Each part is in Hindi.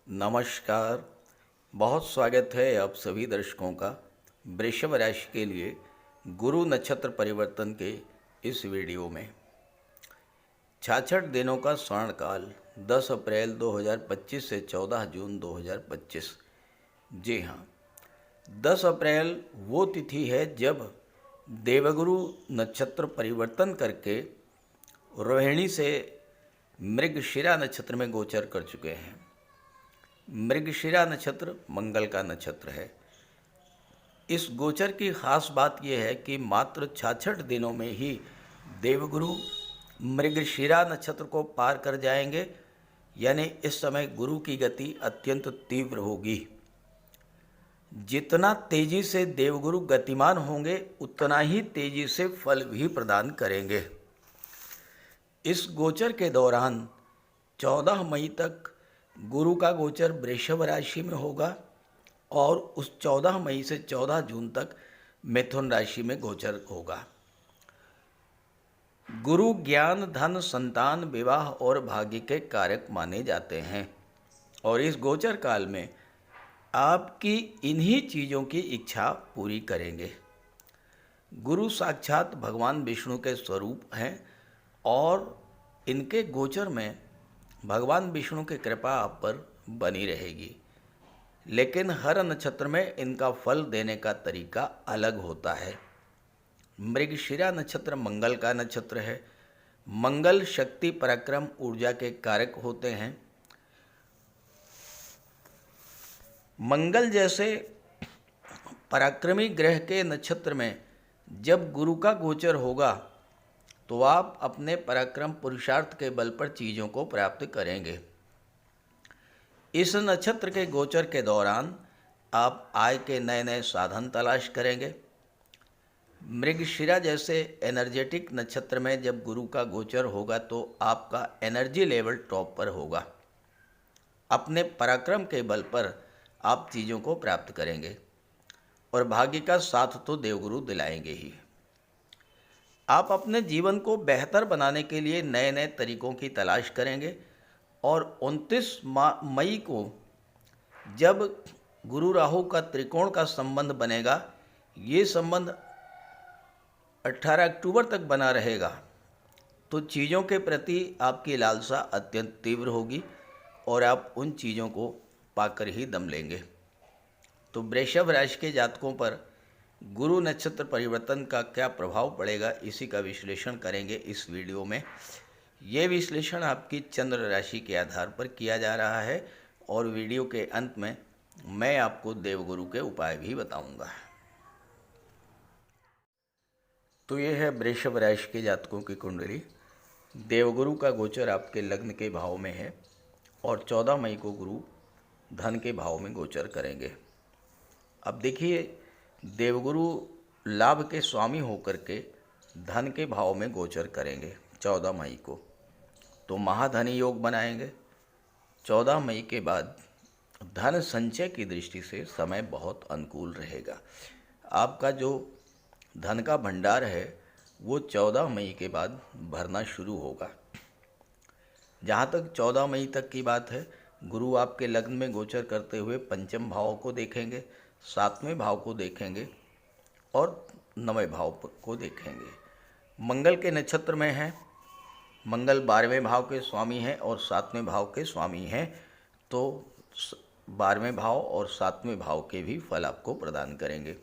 नमस्कार। बहुत स्वागत है आप सभी दर्शकों का वृषभ राशि के लिए गुरु नक्षत्र परिवर्तन के इस वीडियो में। 66 दिनों का स्वर्ण काल 10 अप्रैल 2025 से 14 जून 2025। जी हाँ, 10 अप्रैल वो तिथि है जब देवगुरु नक्षत्र परिवर्तन करके रोहिणी से मृगशिरा नक्षत्र में गोचर कर चुके हैं। मृगशिरा नक्षत्र मंगल का नक्षत्र है। इस गोचर की खास बात यह है कि मात्र 66 दिनों में ही देवगुरु मृगशिरा नक्षत्र को पार कर जाएंगे, यानी इस समय गुरु की गति अत्यंत तीव्र होगी। जितना तेजी से देवगुरु गतिमान होंगे उतना ही तेजी से फल भी प्रदान करेंगे। इस गोचर के दौरान 14 मई तक गुरु का गोचर वृषभ राशि में होगा और उस 14 मई से 14 जून तक मिथुन राशि में गोचर होगा। गुरु ज्ञान, धन, संतान, विवाह और भाग्य के कारक माने जाते हैं और इस गोचर काल में आपकी इन्हीं चीज़ों की इच्छा पूरी करेंगे। गुरु साक्षात भगवान विष्णु के स्वरूप हैं और इनके गोचर में भगवान विष्णु की कृपा आप पर बनी रहेगी, लेकिन हर नक्षत्र में इनका फल देने का तरीका अलग होता है। मृगशिरा नक्षत्र मंगल का नक्षत्र है। मंगल शक्ति, पराक्रम, ऊर्जा के कारक होते हैं। मंगल जैसे पराक्रमी ग्रह के नक्षत्र में जब गुरु का गोचर होगा तो आप अपने पराक्रम पुरुषार्थ के बल पर चीज़ों को प्राप्त करेंगे। इस नक्षत्र के गोचर के दौरान आप आय के नए नए साधन तलाश करेंगे। मृगशिरा जैसे एनर्जेटिक नक्षत्र में जब गुरु का गोचर होगा तो आपका एनर्जी लेवल टॉप पर होगा। अपने पराक्रम के बल पर आप चीज़ों को प्राप्त करेंगे और भाग्य का साथ तो देवगुरु दिलाएंगे ही। आप अपने जीवन को बेहतर बनाने के लिए नए नए तरीकों की तलाश करेंगे और 29 मई को जब गुरु राहु का त्रिकोण का संबंध बनेगा, ये संबंध 18 अक्टूबर तक बना रहेगा, तो चीज़ों के प्रति आपकी लालसा अत्यंत तीव्र होगी और आप उन चीज़ों को पाकर ही दम लेंगे। तो वृषभ राशि के जातकों पर गुरु नक्षत्र परिवर्तन का क्या प्रभाव पड़ेगा, इसी का विश्लेषण करेंगे इस वीडियो में। ये विश्लेषण आपकी चंद्र राशि के आधार पर किया जा रहा है और वीडियो के अंत में मैं आपको देवगुरु के उपाय भी बताऊंगा। तो ये है वृषभ राशि के जातकों की कुंडली। देवगुरु का गोचर आपके लग्न के भाव में है और 14 मई को गुरु धन के भाव में गोचर करेंगे। अब देखिए, देवगुरु लाभ के स्वामी होकर के धन के भाव में गोचर करेंगे 14 मई को, तो महाधनी योग बनाएंगे। 14 मई के बाद धन संचय की दृष्टि से समय बहुत अनुकूल रहेगा। आपका जो धन का भंडार है वो 14 मई के बाद भरना शुरू होगा। जहाँ तक 14 मई तक की बात है, गुरु आपके लग्न में गोचर करते हुए पंचम भाव को देखेंगे, 7वें भाव को देखेंगे और 9वें भाव को देखेंगे। मंगल के नक्षत्र में हैं, मंगल 12वें भाव के स्वामी हैं और 7वें भाव के स्वामी हैं, तो 12वें भाव और 7वें भाव के भी फल आपको प्रदान करेंगे।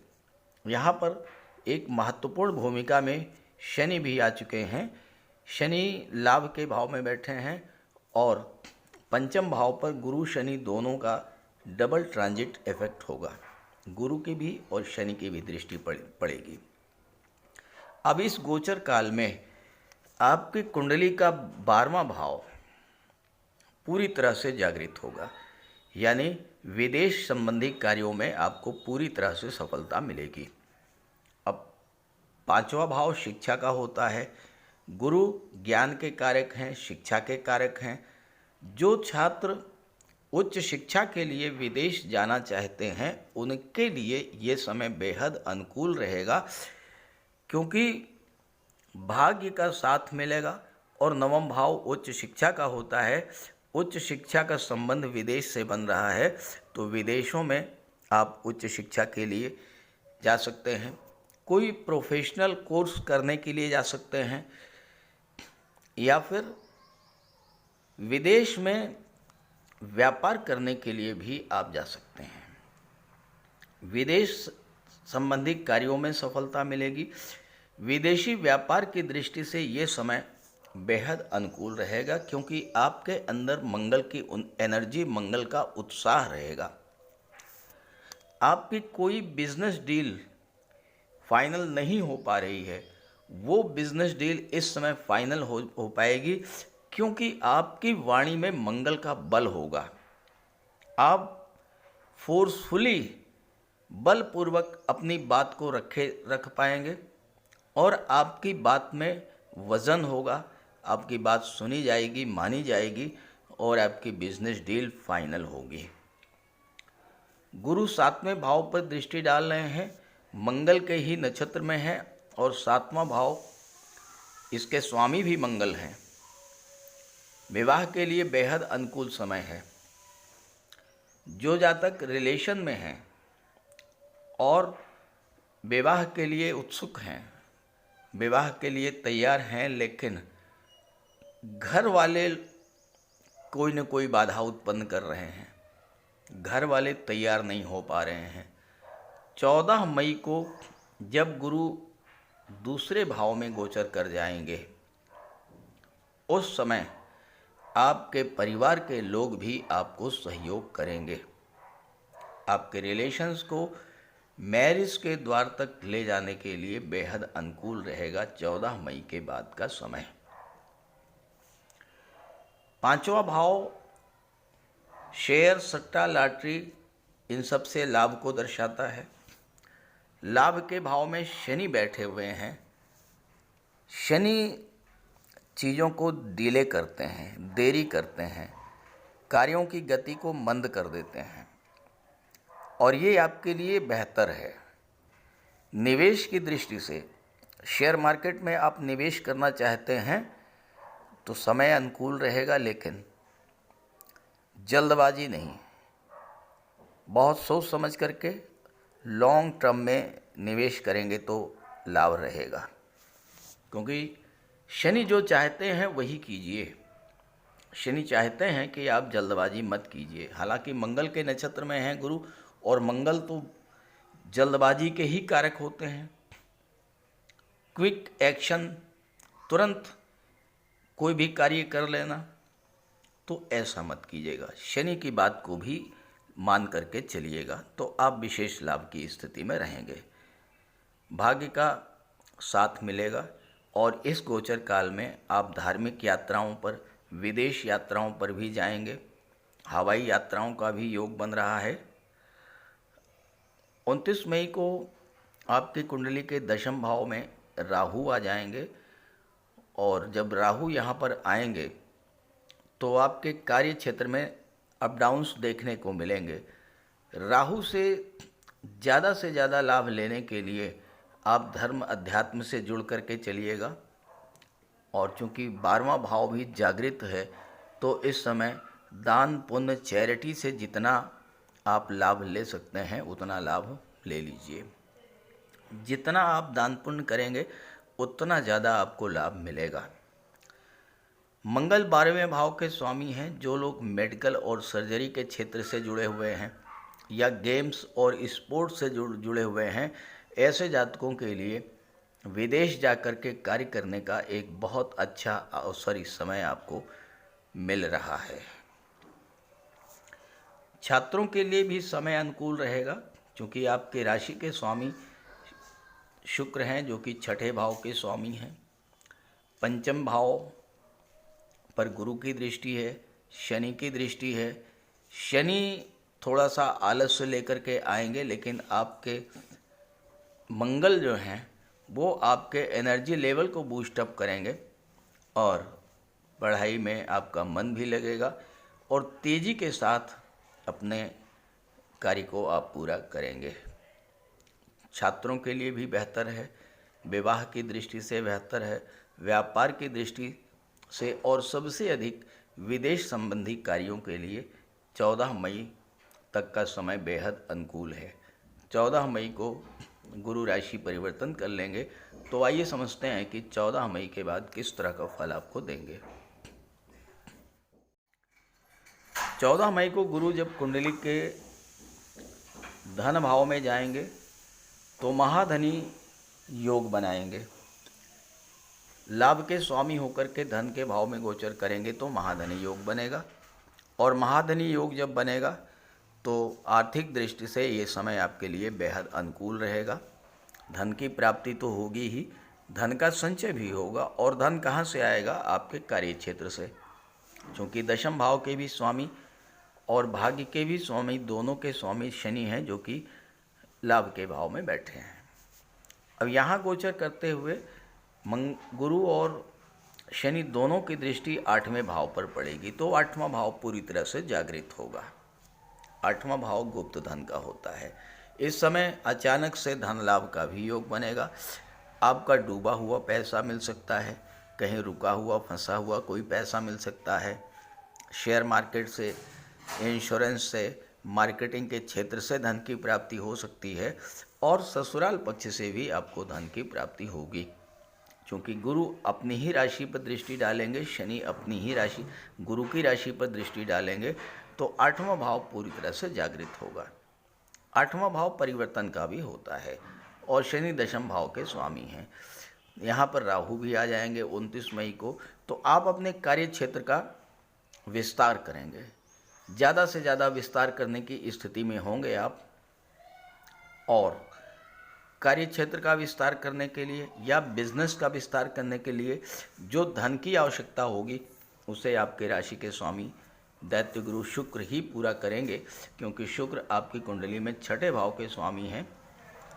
यहाँ पर एक महत्वपूर्ण भूमिका में शनि भी आ चुके हैं। शनि लाभ के भाव में बैठे हैं और पंचम भाव पर गुरु शनि दोनों का डबल ट्रांजिट इफेक्ट होगा। गुरु की भी और शनि की भी दृष्टि पड़ेगी। अब इस गोचर काल में आपकी कुंडली का 12वां भाव पूरी तरह से जागृत होगा, यानी विदेश संबंधी कार्यों में आपको पूरी तरह से सफलता मिलेगी। अब 5वां भाव शिक्षा का होता है। गुरु ज्ञान के कारक हैं, शिक्षा के कारक हैं। जो छात्र उच्च शिक्षा के लिए विदेश जाना चाहते हैं उनके लिए ये समय बेहद अनुकूल रहेगा, क्योंकि भाग्य का साथ मिलेगा और 9वां भाव उच्च शिक्षा का होता है उच्च शिक्षा का संबंध विदेश से बन रहा है, तो विदेशों में आप उच्च शिक्षा के लिए जा सकते हैं, कोई प्रोफेशनल कोर्स करने के लिए जा सकते हैं, या फिर विदेश में व्यापार करने के लिए भी आप जा सकते हैं। विदेश संबंधी कार्यों में सफलता मिलेगी। विदेशी व्यापार की दृष्टि से ये समय बेहद अनुकूल रहेगा, क्योंकि आपके अंदर मंगल की एनर्जी, मंगल का उत्साह रहेगा। आपकी कोई बिजनेस डील फाइनल नहीं हो पा रही है, वो बिजनेस डील इस समय फाइनल हो पाएगी, क्योंकि आपकी वाणी में मंगल का बल होगा। आप फोर्सफुली, बलपूर्वक अपनी बात को रख पाएंगे और आपकी बात में वज़न होगा, आपकी बात सुनी जाएगी, मानी जाएगी और आपकी बिजनेस डील फाइनल होगी। गुरु 7वें भाव पर दृष्टि डाल रहे हैं, मंगल के ही नक्षत्र में है और 7वां भाव इसके स्वामी भी मंगल हैं। विवाह के लिए बेहद अनुकूल समय है। जो जातक रिलेशन में हैं और विवाह के लिए उत्सुक हैं, विवाह के लिए तैयार हैं, लेकिन घर वाले कोई न कोई बाधा उत्पन्न कर रहे हैं, घर वाले तैयार नहीं हो पा रहे हैं। 14 मई को जब गुरु दूसरे भाव में गोचर कर जाएंगे, उस समय आपके परिवार के लोग भी आपको सहयोग करेंगे। आपके रिलेशंस को मैरिज के द्वार तक ले जाने के लिए बेहद अनुकूल रहेगा 14 मई के बाद का समय। 5वां भाव शेयर, सट्टा, लॉटरी, इन सब से लाभ को दर्शाता है। लाभ के भाव में शनि बैठे हुए हैं। शनि चीज़ों को डिले करते हैं, देरी करते हैं, कार्यों की गति को मंद कर देते हैं, और ये आपके लिए बेहतर है। निवेश की दृष्टि से शेयर मार्केट में आप निवेश करना चाहते हैं तो समय अनुकूल रहेगा, लेकिन जल्दबाजी नहीं, बहुत सोच समझ करके लॉन्ग टर्म में निवेश करेंगे तो लाभ रहेगा। क्योंकि शनि जो चाहते हैं वही कीजिए। शनि चाहते हैं कि आप जल्दबाजी मत कीजिए। हालांकि मंगल के नक्षत्र में हैं गुरु, और मंगल तो जल्दबाजी के ही कारक होते हैं। क्विक एक्शन, तुरंत कोई भी कार्य कर लेना, तो ऐसा मत कीजिएगा। शनि की बात को भी मान करके चलिएगा तो आप विशेष लाभ की स्थिति में रहेंगे। भाग्य का साथ मिलेगा और इस गोचर काल में आप धार्मिक यात्राओं पर, विदेश यात्राओं पर भी जाएंगे। हवाई यात्राओं का भी योग बन रहा है। 29 मई को आपकी कुंडली के 10वें भाव में राहु आ जाएंगे, और जब राहु यहाँ पर आएंगे तो आपके कार्य क्षेत्र में अप डाउन्स देखने को मिलेंगे। राहु से ज़्यादा लाभ लेने के लिए आप धर्म अध्यात्म से जुड़ करके चलिएगा, और चूँकि 12वां भाव भी जागृत है तो इस समय दान पुण्य चैरिटी से जितना आप लाभ ले सकते हैं उतना लाभ ले लीजिए। जितना आप दान पुण्य करेंगे उतना ज़्यादा आपको लाभ मिलेगा। मंगल 12वें भाव के स्वामी हैं। जो लोग मेडिकल और सर्जरी के क्षेत्र से जुड़े हुए हैं या गेम्स और स्पोर्ट्स से जुड़े हुए हैं, ऐसे जातकों के लिए विदेश जाकर के कार्य करने का एक बहुत अच्छा अवसर इस समय आपको मिल रहा है। छात्रों के लिए भी समय अनुकूल रहेगा, क्योंकि आपके राशि के स्वामी शुक्र हैं, जो कि 6ठे भाव के स्वामी हैं। 5म भाव पर गुरु की दृष्टि है, शनि की दृष्टि है। शनि थोड़ा सा आलस्य लेकर के आएंगे, लेकिन आपके मंगल जो हैं वो आपके एनर्जी लेवल को बूस्टअप करेंगे और पढ़ाई में आपका मन भी लगेगा और तेज़ी के साथ अपने कार्य को आप पूरा करेंगे। छात्रों के लिए भी बेहतर है, विवाह की दृष्टि से बेहतर है, व्यापार की दृष्टि से, और सबसे अधिक विदेश संबंधी कार्यों के लिए 14 मई तक का समय बेहद अनुकूल है। 14 मई को गुरु राशि परिवर्तन कर लेंगे। तो आइए समझते हैं कि 14 मई के बाद किस तरह का फल आपको देंगे। 14 मई को गुरु जब कुंडली के धन भाव में जाएंगे तो महाधनी योग बनाएंगे। लाभ के स्वामी होकर के धन के भाव में गोचर करेंगे तो महाधनी योग बनेगा, और महाधनी योग जब बनेगा तो आर्थिक दृष्टि से ये समय आपके लिए बेहद अनुकूल रहेगा। धन की प्राप्ति तो होगी ही, धन का संचय भी होगा। और धन कहाँ से आएगा? आपके कार्य क्षेत्र से, क्योंकि दशम भाव के भी स्वामी और भाग्य के भी स्वामी, दोनों के स्वामी शनि हैं, जो कि लाभ के भाव में बैठे हैं। अब यहाँ गोचर करते हुए गुरु और शनि दोनों की दृष्टि 8वें भाव पर पड़ेगी, तो 8वां भाव पूरी तरह से जागृत होगा। 8वां भाव गुप्त धन का होता है। इस समय अचानक से धन लाभ का भी योग बनेगा। आपका डूबा हुआ पैसा मिल सकता है, कहीं रुका हुआ फंसा हुआ कोई पैसा मिल सकता है, शेयर मार्केट से, इंश्योरेंस से, मार्केटिंग के क्षेत्र से धन की प्राप्ति हो सकती है, और ससुराल पक्ष से भी आपको धन की प्राप्ति होगी, क्योंकि गुरु अपनी ही राशि पर दृष्टि डालेंगे, शनि अपनी ही राशि गुरु की राशि पर दृष्टि डालेंगे, तो 8वां भाव पूरी तरह से जागृत होगा। 8वां भाव परिवर्तन का भी होता है, और शनि दशम भाव के स्वामी हैं। यहाँ पर राहु भी आ जाएंगे 29 मई को। तो आप अपने कार्य क्षेत्र का विस्तार करेंगे, ज़्यादा से ज़्यादा विस्तार करने की स्थिति में होंगे आप, और कार्य क्षेत्र का विस्तार करने के लिए या बिजनेस का विस्तार करने के लिए जो धन की आवश्यकता होगी उसे आपके राशि के स्वामी दैत्य गुरु शुक्र ही पूरा करेंगे, क्योंकि शुक्र आपकी कुंडली में 6ठे भाव के स्वामी हैं,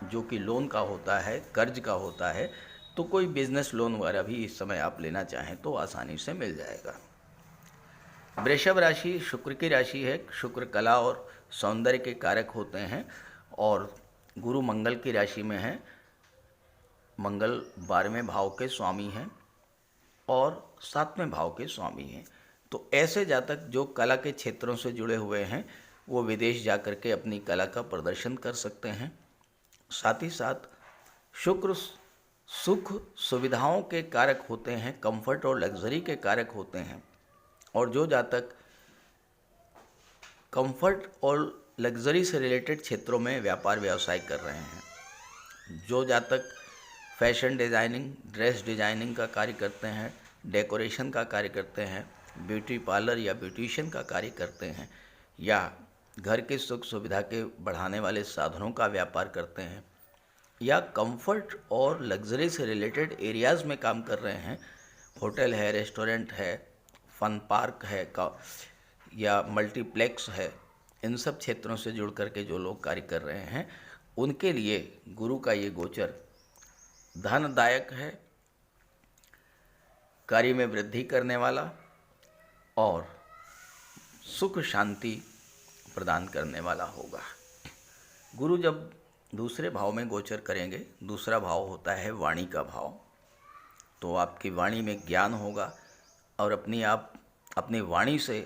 जो कि लोन का होता है, कर्ज का होता है। तो कोई बिजनेस लोन वगैरह भी इस समय आप लेना चाहें तो आसानी से मिल जाएगा। वृषभ राशि शुक्र की राशि है। शुक्र कला और सौंदर्य के कारक होते हैं, और गुरु मंगल की राशि में है। मंगल 12वें भाव के स्वामी हैं और 7वें भाव के स्वामी हैं। तो ऐसे जातक जो कला के क्षेत्रों से जुड़े हुए हैं वो विदेश जाकर के अपनी कला का प्रदर्शन कर सकते हैं। साथ ही साथ शुक्र सुख सुविधाओं के कारक होते हैं, कंफर्ट और लग्जरी के कारक होते हैं, और जो जातक कंफर्ट और लग्जरी से रिलेटेड क्षेत्रों में व्यापार व्यवसाय कर रहे हैं, जो जातक फैशन डिज़ाइनिंग, ड्रेस डिज़ाइनिंग का कार्य करते हैं, डेकोरेशन का कार्य करते हैं, ब्यूटी पार्लर या ब्यूटिशियन का कार्य करते हैं, या घर की सुख सुविधा के बढ़ाने वाले साधनों का व्यापार करते हैं, या कंफर्ट और लग्जरी से रिलेटेड एरियाज़ में काम कर रहे हैं, होटल है, रेस्टोरेंट है, फन पार्क है या मल्टीप्लेक्स है, इन सब क्षेत्रों से जुड़ करके जो लोग कार्य कर रहे हैं उनके लिए गुरु का ये गोचर धनदायक है, कार्य में वृद्धि करने वाला और सुख शांति प्रदान करने वाला होगा। गुरु जब दूसरे भाव में गोचर करेंगे, दूसरा भाव होता है वाणी का भाव, तो आपकी वाणी में ज्ञान होगा, और अपनी वाणी से,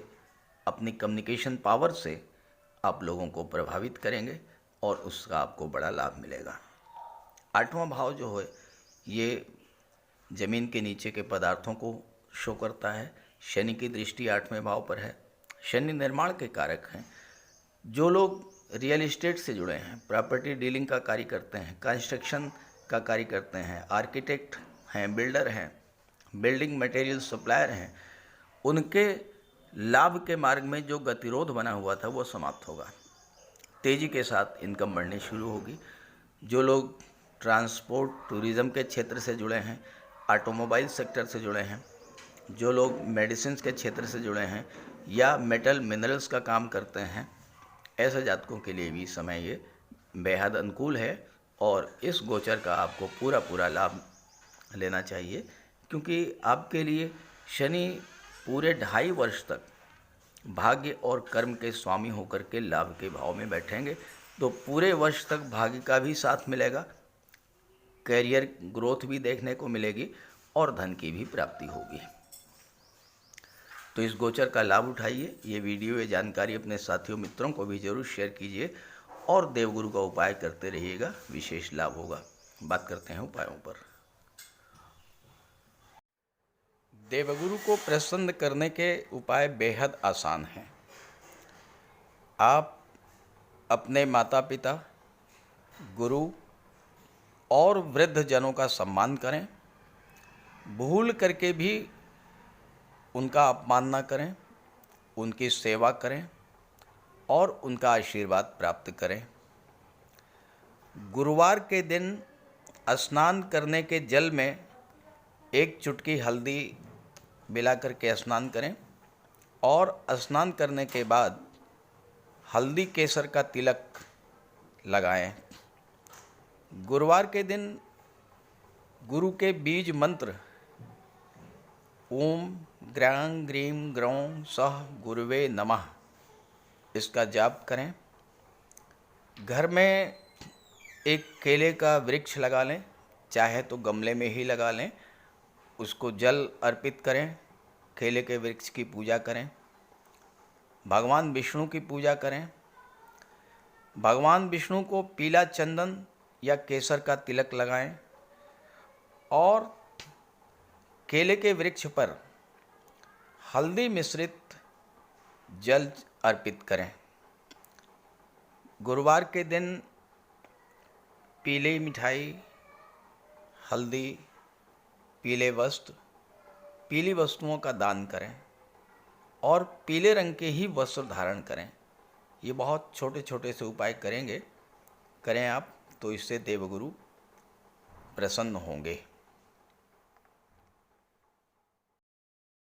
अपनी कम्युनिकेशन पावर से आप लोगों को प्रभावित करेंगे और उसका आपको बड़ा लाभ मिलेगा। 8वां भाव जो है ये ज़मीन के नीचे के पदार्थों को शो करता है। शनि की दृष्टि 8वें भाव पर है। शनि निर्माण के कारक हैं। जो लोग रियल एस्टेट से जुड़े हैं, प्रॉपर्टी डीलिंग का कार्य करते हैं, कंस्ट्रक्शन का कार्य करते हैं, आर्किटेक्ट हैं, बिल्डर हैं, बिल्डिंग मटेरियल सप्लायर हैं, उनके लाभ के मार्ग में जो गतिरोध बना हुआ था वो समाप्त होगा। तेज़ी के साथ इनकम बढ़नी शुरू होगी। जो लोग ट्रांसपोर्ट टूरिज़्म के क्षेत्र से जुड़े हैं, ऑटोमोबाइल सेक्टर से जुड़े हैं, जो लोग मेडिसिन के क्षेत्र से जुड़े हैं या मेटल मिनरल्स का काम करते हैं, ऐसे जातकों के लिए भी समय ये बेहद अनुकूल है, और इस गोचर का आपको पूरा लाभ लेना चाहिए, क्योंकि आपके लिए शनि पूरे 2.5 वर्ष तक भाग्य और कर्म के स्वामी होकर के लाभ के भाव में बैठेंगे। तो पूरे वर्ष तक भाग्य का भी साथ मिलेगा, कैरियर ग्रोथ भी देखने को मिलेगी और धन की भी प्राप्ति होगी। तो इस गोचर का लाभ उठाइए। ये वीडियो, ये जानकारी अपने साथियों मित्रों को भी जरूर शेयर कीजिए और देवगुरु का उपाय करते रहिएगा, विशेष लाभ होगा। बात करते हैं उपायों पर। देवगुरु को प्रसन्न करने के उपाय बेहद आसान हैं। आप अपने माता पिता, गुरु और वृद्ध जनों का सम्मान करें। भूल करके भी उनका अपमान न करें, उनकी सेवा करें और उनका आशीर्वाद प्राप्त करें। गुरुवार के दिन स्नान करने के जल में एक चुटकी हल्दी मिला करके स्नान करें और स्नान करने के बाद हल्दी केसर का तिलक लगाएं। गुरुवार के दिन गुरु के बीज मंत्र ओम ग्रां ग्रीं ग्रौं सह गुरुवे नमः इसका जाप करें। घर में एक केले का वृक्ष लगा लें, चाहे तो गमले में ही लगा लें, उसको जल अर्पित करें, केले के वृक्ष की पूजा करें। भगवान विष्णु की पूजा करें। भगवान विष्णु को पीला चंदन या केसर का तिलक लगाएं और केले के वृक्ष पर हल्दी मिश्रित जल अर्पित करें। गुरुवार के दिन पीली मिठाई, हल्दी, पीले वस्त्र, पीली वस्तुओं का दान करें और पीले रंग के ही वस्त्र धारण करें। ये बहुत छोटे छोटे से उपाय करें आप तो इससे देवगुरु प्रसन्न होंगे।